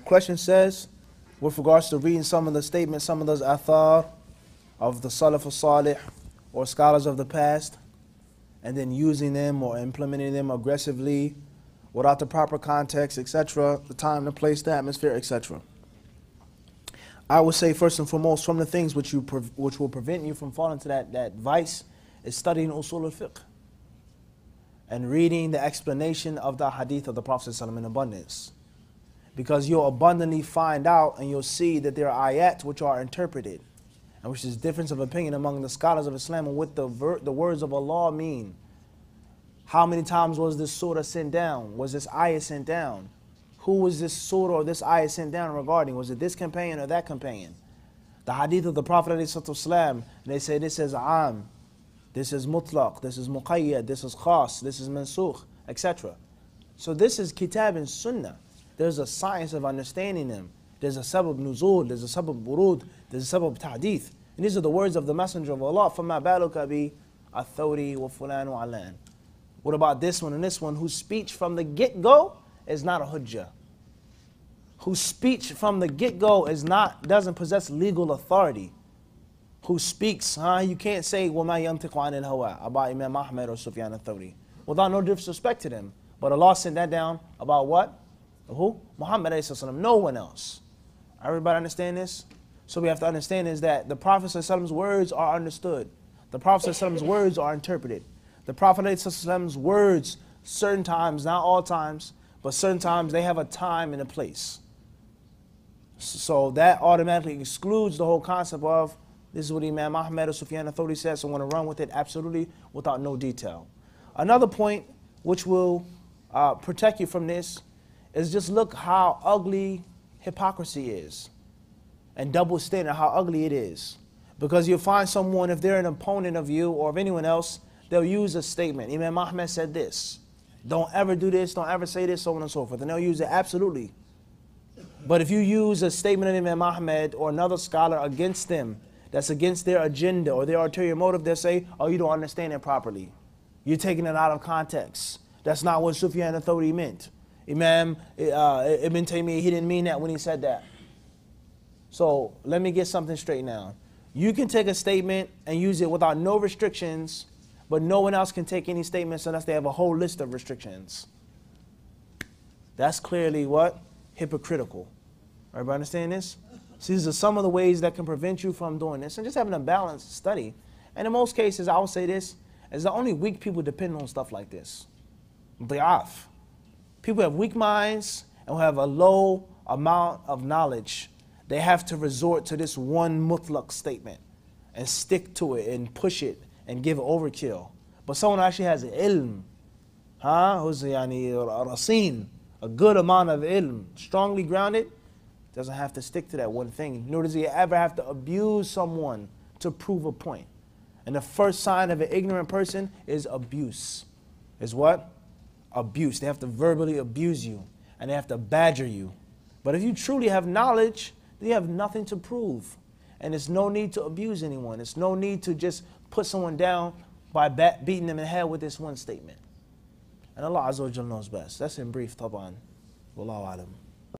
Question says, with regards to reading some of the statements, some of those athar of the Salaf al-Salih or scholars of the past, and then using them or implementing them aggressively without the proper context, etc., the time, the place, the atmosphere, etc. I would say first and foremost, from the things which will prevent you from falling to that vice is studying usul al-fiqh and reading the explanation of the hadith of the Prophet ﷺ in abundance. Because you'll abundantly find out and you'll see that there are ayat which are interpreted, and which is difference of opinion among the scholars of Islam on what the words of Allah mean. How many times was this surah sent down? Was this ayah sent down? Who was this surah or this ayah sent down regarding? Was it this companion or that companion? The hadith of the Prophet ﷺ, they say this is am, this is mutlaq, this is muqayyad, this is khas, this is mansukh, etc. So this is kitab and sunnah. There's a science of understanding them. There's a sabab nuzul, there's a sabab burud, there's a sabab ta'dith. And these are the words of the Messenger of Allah. فَمَا بَالُكَ بِي الثَّوْرِ وَفُلَانُ وَعَلَانُ. What about this one and this one whose speech from the get-go is not a hujjah? Whose speech from the get-go doesn't possess legal authority? Who speaks, you can't say وَمَا يَنْتِقُ عَنِ الْهَوَىٰ about Imam Ahmed or Sufyan al-Thawri. Without no disrespect to them. But Allah sent that down about what? Who? Muhammad ﷺ, no one else. Everybody understand this? So we have to understand is that the Prophet ﷺ's words are understood. The Prophet ﷺ's words are interpreted. The Prophet ﷺ's words, certain times, not all times, but certain times they have a time and a place. So that automatically excludes the whole concept of this is what Imam Ahmed or Sufyan al-Thawri said, so I'm going to run with it absolutely without no detail. Another point which will protect you from this is just look how ugly hypocrisy is and double standard, how ugly it is. Because you'll find someone, if they're an opponent of you or of anyone else, they'll use a statement. Imam Ahmed said this. Don't ever do this, don't ever say this, so on and so forth. And they'll use it absolutely. But if you use a statement of Imam Ahmed or another scholar against them, that's against their agenda or their ulterior motive, they'll say, oh, you don't understand it properly. You're taking it out of context. That's not what Sufyan al-Thawri meant. Imam Ibn Taymiyyah, he didn't mean that when he said that. So let me get something straight now. You can take a statement and use it without no restrictions, but no one else can take any statements unless they have a whole list of restrictions. That's clearly what? Hypocritical. Everybody understand this? So these are some of the ways that can prevent you from doing this and just having a balanced study. And in most cases, I would say this, is the only weak people depend on stuff like this. Di'af. People have weak minds and who have a low amount of knowledge. They have to resort to this one mutlaq statement and stick to it and push it and give overkill. But someone who actually has ilm, who's rasin, a good amount of ilm, strongly grounded, doesn't have to stick to that one thing. Nor does he ever have to abuse someone to prove a point. And the first sign of an ignorant person is abuse. Is what? Abuse. They have to verbally abuse you and they have to badger you. But if you truly have knowledge, then you have nothing to prove. And there's no need to abuse anyone. There's no need to just put someone down by beating them in the head with this one statement. And Allah Azza wa Jalla knows best. That's in brief, taban. Wallahu alam.